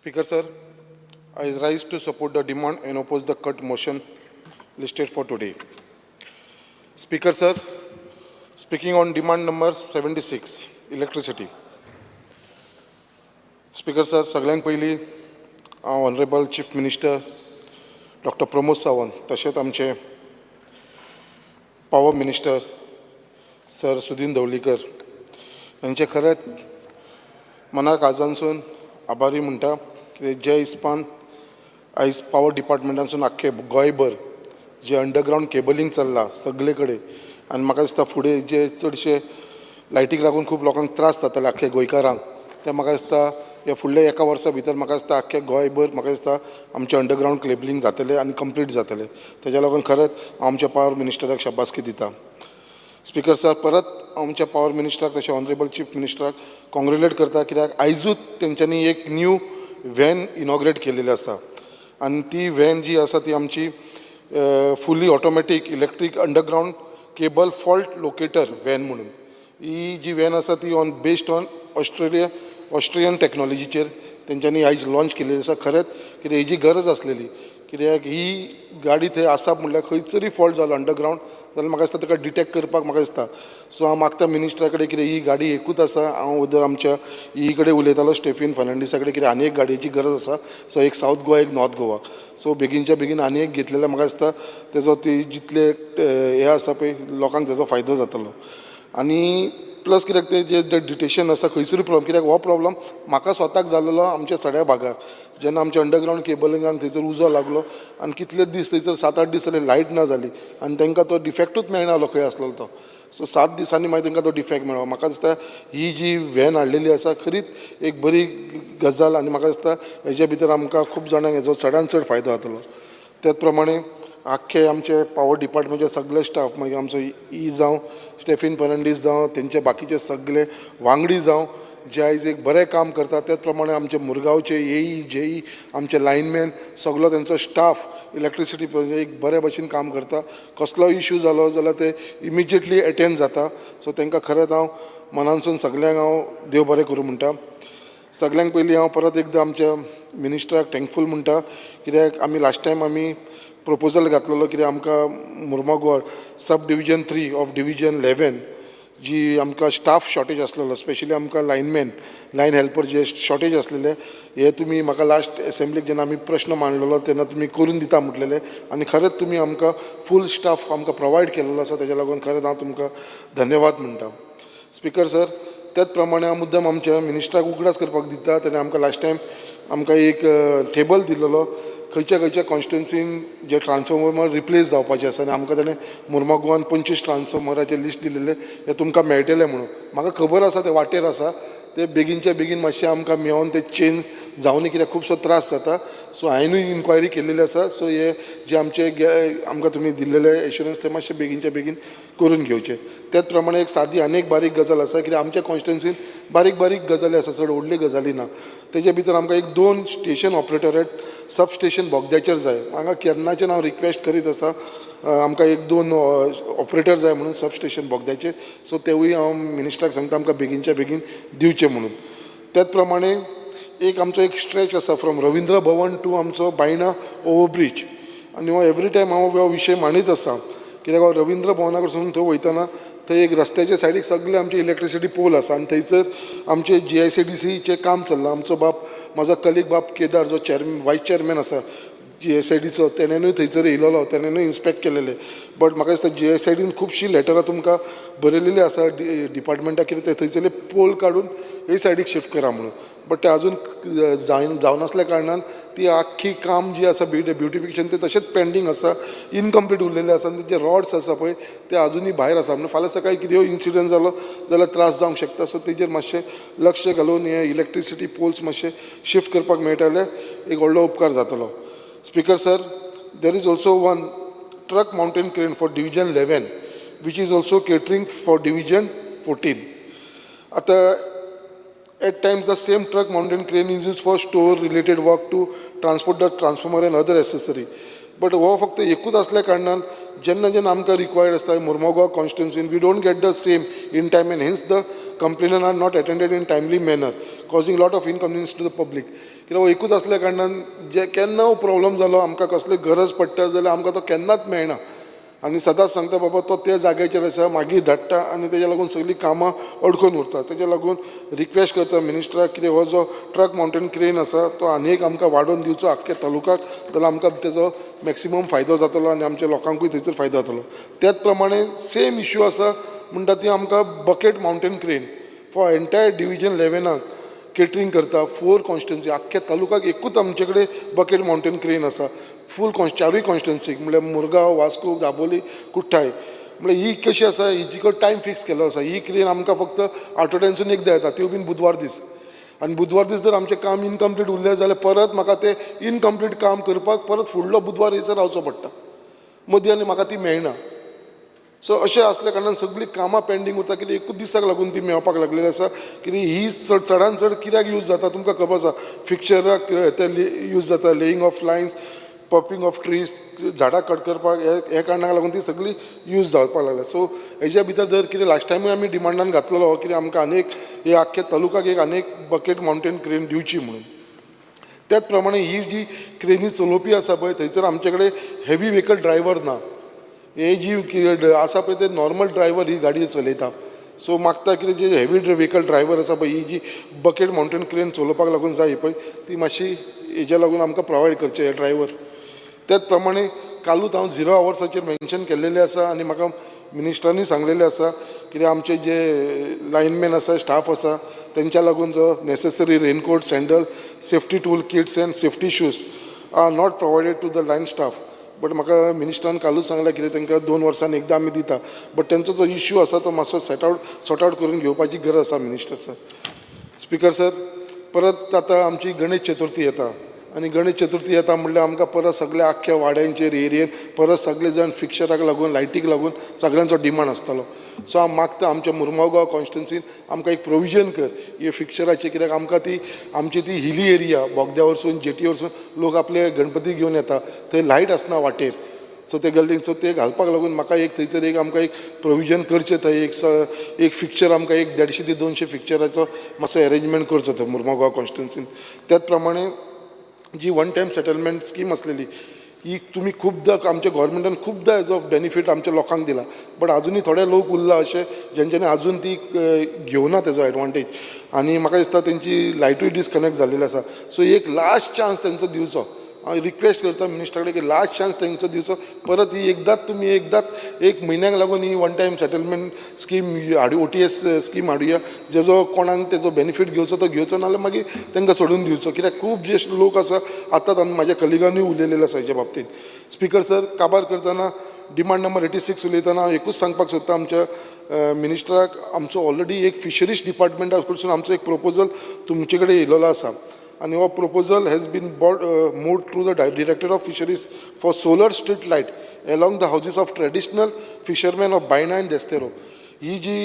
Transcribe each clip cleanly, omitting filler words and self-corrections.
Speaker, sir, I rise to support the demand and oppose the cut motion listed for today. Speaker, sir, speaking on demand number 76, electricity. Speaker, sir, सगळ्यांक पयलीं हांव honourable chief minister doctor Pramod Sawant तशेंच आमचे power minister sir Sudin Dhavalikar यांचे खरेंच मनाक आजानसून आभारी म्हणटा की जे हिसपान आयज पावर डिपार्टमेंटानसून आख्खे गोंयभर जे अंडरग्रावंड केबलिंग चल्लां सगळे कडेन आनी म्हाका दिसता फुडें जे चडशे लायटीक लागून खूब लोकांक त्रास जाताले आख्खे गोंयकारांक ते म्हाका दिसता ह्या फुडल्या एका वर्सा भितर म्हाका दिसता आख्खे गोंयभर म्हाका दिसता आमचे अंडरग्रावंड केबलिंग जातलें आनी कंप्लीट जातलें तेज्या लागून खरेंच हांव आमच्या पावर मिनिस्टराक शाबासकी दिता. स्पीकर सर, परत आमच्या पावर मिनिस्टराक तशें ऑनरेबल चीफ मिनिस्टराक कॉंग्रेच्युलेट करता कित्याक आयजूच तेंच्यांनी एक न्यू व्हॅन इनॉग्रेट केलेली आसा आनी ती व्हॅन जी आसा ती आमची फुली automatic electric underground cable fault locator van म्हणून ही जी व्हॅन आसा ती बेस्ड ऑन ऑस्ट्रियन टॅक्नॉलॉजीचेर तेंच्यांनी आयज लॉन्च केलेली आसा. खरेंच कित्याक हेजी गरज आसलेली कित्याक ही गाडी थंय आसा म्हणल्यार खंयचरी फॉल्ट जालो अंडरग्रावंड जाल्यार म्हाका दिसता ताका डिटेक्ट करपाक म्हाका दिसता. सो हांव मागता मिनिस्टरा कडेन कितें ही गाडी एकूच आसा. हांव उदर आमच्या ही कडेन उलयतालो स्टेफीन फर्नांडीसा कडेन कितें आनी एक गाडयेची गरज आसा. सो एक सावथ गोवा एक नॉर्थ गोवा. सो बेगीनच्या बेगीन आनी एक घेतलेल्या म्हाका दिसता तेजो ती जितले हे आसा पळय लोकांक तेजो फायदो जातलो. आनी प्लस कित्याक ते जे डिटेशन आसा खंयसरूय प्रॉब्लम कित्याक हो प्रॉब्लम म्हाका स्वताक जाल्लो आमच्या सड्या भागार जेन्ना आमच्या अंडरग्रावंड केबलिंगाक थंयसर उजो लागलो आनी कितलेच दीस थंयसर 7-8 दीस जाले लायट ना जाली आनी तांकां तो डिफॅक्टूच मेळनालो खंय आसलो तो. सो 7 दिसांनी मागीर तांकां तो डिफॅक्ट मेळ्ळो. म्हाका दिसता ही जी व्हॅन हाडलेली आसा खरीच एक बरी गजाल आनी म्हाका दिसता हेजे भितर आमकां खूब जाणांक हेजो चडांत चड फायदो जातलो. त्याच प्रमाणे आख्खे आमचे पावर डिपार्टमेंटचे सगळे स्टाफ मागीर आमचो जावं स्टेफीन फर्नांडीस जावं तेंचे बाकीचे सगळे वांगडी जावं जे आयज एक बरें काम करता. त्याच प्रमाणे आमचे मुरगांवचे जेई आमचे लायनमॅन सगळो तेंचो स्टाफ इलेक्ट्रिसिटी एक बरे भशेन काम करता. कसलो इश्यू जालो जाल्यार ते इमिजिएटली एटेंड जाता. सो तांकां खरेंच हांव मनानसून सगळ्यांक हांव देव बरें करूं म्हणटा. सगळ्यांक पयलीं हांव परत एकदां आमच्या मिनिस्टराक थँकफूल म्हणटा कित्याक आमी लास्ट टायम आमी प्रपोजल घातलेलो कित्याक आमकां मुर्मागोड सब डिविजन 3 ऑफ डिविजन 11 जी आमकां स्टाफ शॉर्टेज आसलेलो स्पेशली आमकां लायन हेल्पर जे शॉर्टेज आसलेले हे तुमी म्हाका लास्ट एसेंब्लीक जेन्ना आमी प्रश्न मांडलेलो तेन्ना तुमी करून दिता म्हटलेले आनी खरेंच तुमी आमकां फूल स्टाफ आमकां प्रोवायड केलेलो आसा. तेज्या लागून खरेंच हांव तुमकां धन्यवाद म्हणटा. स्पीकर सर, त्याच प्रमाणे हांव मुद्दम आमच्या मिनिस्टराक उगडास करपाक दिता. तेणें आमकां लास्ट टायम आमकां एक टेबल दिल्लो खंयच्या कॉन्स्टिट्युन्सीन जे ट्रान्सफॉर्मर रिप्लेस जावपाचे आसा आनी आमकां ताणें मुर्मागोवान 25 ट्रान्सफॉर्मराचे लिस्ट दिलेले हे तुमकां मेळटले म्हणून. म्हाका खबर आसा ते वाटेर आसा ते बेगीनच्या बेगीन मातशें आमकां मेळोन ते चेंज जावनी कित्याक खुबसो त्रास जाता. सो हांवेंनूय इन्क्वायरी केल्लेली आसा. सो हे जे आमचे आमकां तुमी दिल्लेले एश्युरन्स ते मातशे बेगीनच्या बेगीन करून घेवचे. त्याच प्रमाणे एक सादी आनी एक बारीक गजाल आसा कित्याक आमच्या कॉन्स्टिट्युन्सीन बारीक बारीक गजाली आसा चड व्हडली गजाली ना. तेजे भितर आमकां एक 2 स्टेशन ऑपरेटर सब स्टेशन बोगद्याचेर जाय. हांगा केन्नाच्यान हांव रिक्वेस्ट करीत आसा आमकां एक 2 ऑपरेटर जाय म्हणून सब स्टेशन बोगद्याचेर. सो तेवूय हांव मिनिस्टराक सांगता आमकां बेगीनच्या बेगीन दिवचे म्हणून. त्याच प्रमाणे एक आमचो एक स्ट्रेच आसा फ्रॉम रविंद्र भवन टू आमचो बायणा ओवरब्रीज आनी हो एवरी टायम हांव हो विशय मांडीत आसा कित्याक हांव रविंद्र भवना कडसून थंय वयतना थंय एक रस्त्याच्या सायडीक सगळे आमचे इलेक्ट्रिसिटी पोल आसा आनी थंयसर आमचे GICDCचें काम चल्लां. आमचो म्हजो कलीग केदार जो वायस चेअरमॅन आसा GICDCचो तेणेनूय थंयसर येयलोलो तेणेनूय इन्स्पेक्ट केलेले. बट म्हाका दिसता GICDCन खुबशीं लेटरां तुमकां बरयलेली आसा डिपार्टमेंटाक कितें ते थंयसरले पोल काडून हे सायडीक शिफ्ट करा म्हणून. बट ते अजून जावन आसल्या कारणान ती आख्खी काम जी आसा ब्युटिफिकेशन ते तशेंच पेंडींग आसा इनकम्प्लीट उरलेले आसा आनी जे रॉड्स आसा पळय ते अजुनूय भायर आसा. म्हणजे फाल्यां सकाळी कितेंय इन्सिडंट जालो जाल्यार त्रास जावंक शकता. सो तेजेर मातशें लक्ष घालून हे इलेक्ट्रिसिटी पोल्स मातशे शिफ्ट करपाक मेळटले एक व्हडलो उपकार जातलो. Speaker sir, there is also one truck mountain crane for division 11 which is also catering for division 14. आतां at times the same truck mountain crane is used for store related work to transport the transformer and other accessory. But हो फक्त एकूच असल्या कारणान जेन्ना जेन्ना आमकां required आसता मुर्मुगांव कॉन्स्टिट्युन्सीन we don't get the same in time and hence the complainer are not attended in timely manner. Causing lot of inconvenience to the public. कित्याक एकूच असल्या कारणान जे केन्ना प्रॉब्लम जालो आमकां कसली गरज पडटा जाल्यार आमकां तो केन्नाच मेळना. आनी सदांच सांगता बाबा तो त्या जाग्याचेर आसा मागीर धाडटा आनी तेज्या लागून सगळीं कामां अडकून उरता. तेज्या लागून रिक्वेस्ट करता मिनिस्टराक कितें हो जो ट्रक माउंटेन क्रेन आसा तो आनीक आमकां वाडोवन दिवचो आख्ख्या तालुक्याक, जाल्यार आमकां तेजो मॅक्सिमम फायदो जातलो आनी आमच्या लोकांकूय थंयसर फायदो जातलो. त्याच प्रमाणे सेम इश्यू आसा म्हणटा ती आमकां bucket mountain crane for entire division 11 catering करता 4 कॉन्स्टिट्युन्सी. आख्ख्या तालुक्याक एकूच आमचे कडेन बकेट माउंटेन क्रेन आसा फूल चारूय कॉन्स्टिट्युन्सीक, म्हळ्यार मुरगांव, वास्को, दाबोली, कुठ्ठाय. म्हळ्यार ही कशी आसा, हिची टायम फिक्स केलो आसा. ही क्रेन आमकां फक्त आठवड्यांसून एकदां येता, त्यो बीन बुधवार दीस. आनी बुधवार दीस जर आमचें काम इनकम्प्लीट उरलें जाल्यार परत म्हाका तें इनकम्प्लीट काम करपाक परत फुडलो बुधवार येयसर रावचो पडटा. मदीं आनी म्हाका ती मेळना. सो अशें असल्या कारणान सगळीं कामां पेंडींग उरता. कित्याक एकूच दिसाक लागून ती मेळपाक लागलेली आसा. कित्याक ही चडान चड कित्याक यूज जाता तुमकां खबर आसा. फिक्चराक ते यूज जाता, laying of lines, popping of trees, झाडां कट करपाक, हे कारणाक लागून ती सगळी यूज जावपाक लागल्या. सो हेज्या भितर जर कितें लास्ट टायमूय आमी डिमांडान घातलेलो कितें आमकां आनीक हे आख्ख्या तालुक्याक एक आनीक बकेट माउंटेन क्रेन दिवची म्हणून. त्याच प्रमाणे ही जी क्रेनी चलोवपी आसा पळय थंयसर आमचे कडेन हेवी व्हेकल ड्रायव्हर ना. हे जी आसा पळय ते नॉर्मल ड्रायव्हर ही गाडी चलयता. सो मागता कितें जे हेवी व्हेकल ड्रायव्हर आसा पळय, ही जी बकेट माउंटेन क्रेन चलोवपाक लागून जाय पळय ती मातशी हेज्या लागून आमकां प्रोवायड करचे हे ड्रायव्हर. त्याच प्रमाणे कालूच हांव 0 आवर्साचेर मेन्शन केल्लेले आसा आनी म्हाका मिनिस्टरांनी सांगलेलें आसा कित्याक आमचे जे लायनमॅन आसा, स्टाफ आसा, तेंच्या लागून जो necessary raincoat, sandal, safety tool kits and safety shoes are not provided to the line staff. But म्हाका मिनिस्टरान कालूच सांगलें कितें तांकां 2 वर्सान एकदां आमी दिता. बट तेंचो जो इश्यू आसा तो मातसो सॉर्ट आवट करून घेवपाची गरज आसा मिनिस्टर सर. स्पिकर सर, परत आतां आमची गणेश चतुर्थी येता आनी गणेश चतुर्थी येता म्हणल्यार आमकां परत सगळ्या आख्ख्या वाड्यांचेर एरियेन परत सगळे जाण फिक्चराक लागून, लायटीक लागून सगळ्यांचो डिमांड आसतलो. सो हांव मागता आमच्या मुर्मुगांव कॉन्स्टिट्युन्सीन आमकां एक प्रोविजन कर हे फिक्चराची. कित्याक आमकां ती आमची ती हिली एरिया बोगद्या वरसून, जेटी वरसून लोक आपले गणपती घेवन येता, थंय लायट आसना वाटेर. सो ते गल्लीन सो ते घालपाक लागून म्हाका एक थंयसर एक आमकां एक प्रोविजन करचें. थंय एक फिक्चर आमकां एक 150 ते 200 फिक्चराचो मातसो अरेंजमेंट करचो थंय मुर्मुगांव कॉन्स्टिट्युन्सीन. त्याच प्रमाणे जी वन टायम सेटलमेंट स्कीम आसलेली ही तुमी खुबदां आमच्या गोवोरमेंटान खुबदां हेजो बेनिफीट आमच्या लोकांक दिला. बट आजुनूय थोडे लोक उरला अशे जेंच्यांनी आजून ती घेवना तेजो एडवांटेज. आनी म्हाका दिसता तेंची लायटूय डिस्कनेक्ट जाल्लेली आसा. सो एक लास्ट चान्स तेंचो दिवचो. हांव रिक्वेस्ट करता मिनिस्टरा कडेन की लास्ट चान्स तेंचो दिवचो. परत ही एकदांच एक म्हयन्याक लागून ही one time settlement scheme OTS scheme हाडुया. जेजो कोणाक तेजो बेनिफीट घेवचो तो घेवचो, नाल्यार मागीर तांकां सोडून दिवचो. कित्याक खूब जे लोक आसा आतांच म्हाज्या कलिगांनीय उलयलेले आसा हेच्या बाबतींत. स्पिकर सर, काबार करतना डिमांड नंबर 86 उलयतना हांव एकूच सांगपाक सोदता आमच्या मिनिस्टराक, आमचो ऑलरेडी एक फिशरीज डिपार्टमेंटा कडसून आमचो एक प्रपोजल तुमचे कडेन येयलेलो आसा. And our proposal has been moved through the Director of Fisheries for solar street light along the houses of traditional fishermen of Baina and Destero. ही जी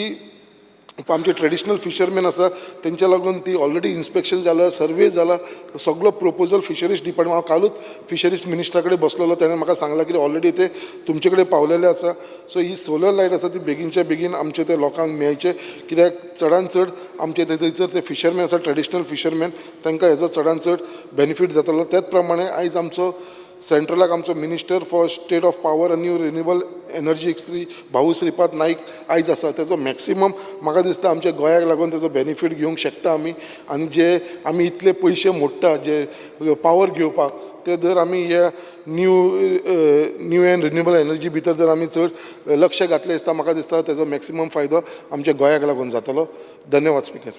आमचे ट्रेडिशनल फिशरमॅन आसा तेंच्या लागून ती ऑलरेडी इन्स्पेक्शन जाला, सर्वे जाला, सगळो प्रपोजल फिशरीज डिपार्टमेंट. हांव कालूच फिशरीज मिनिस्टरा कडेन बसलेलो, ताणें म्हाका सांगलां की ऑलरेडी ते तुमचे कडेन पावलेले आसा. सो ही सोलर लायट आसा ती बेगीनच्या बेगीन आमचे ते लोकांक मेळचे. कित्याक चडान चड आमचे थंयसर ते फिशरमॅन आसा, ट्रेडिशनल फिशरमॅन, तांकां हेजो चडान चड बेनिफीट जातलो. त्याच प्रमाणे आयज आमचो सेंट्रलाक आमचो minister for state of power आनी रिन्युएबल एनर्जी श्री भाऊ श्रीपाद नाईक आयज आसा. तेजो मॅक्सिमम म्हाका दिसता आमच्या गोंयाक लागून तेजो बेनिफीट घेवंक शकता आमी. आनी जे आमी इतले पयशे मोडटा जे पावर घेवपाक, ते जर आमी ह्या न्यू एंड रिन्युएबल एनर्जी भितर जर आमी चड लक्ष घातलें दिसता, म्हाका दिसता तेजो मॅक्सिमम फायदो आमच्या गोंयाक लागून जातलो. धन्यवाद speaker.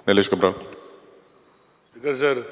Nilesh Cabral. Speaker sir,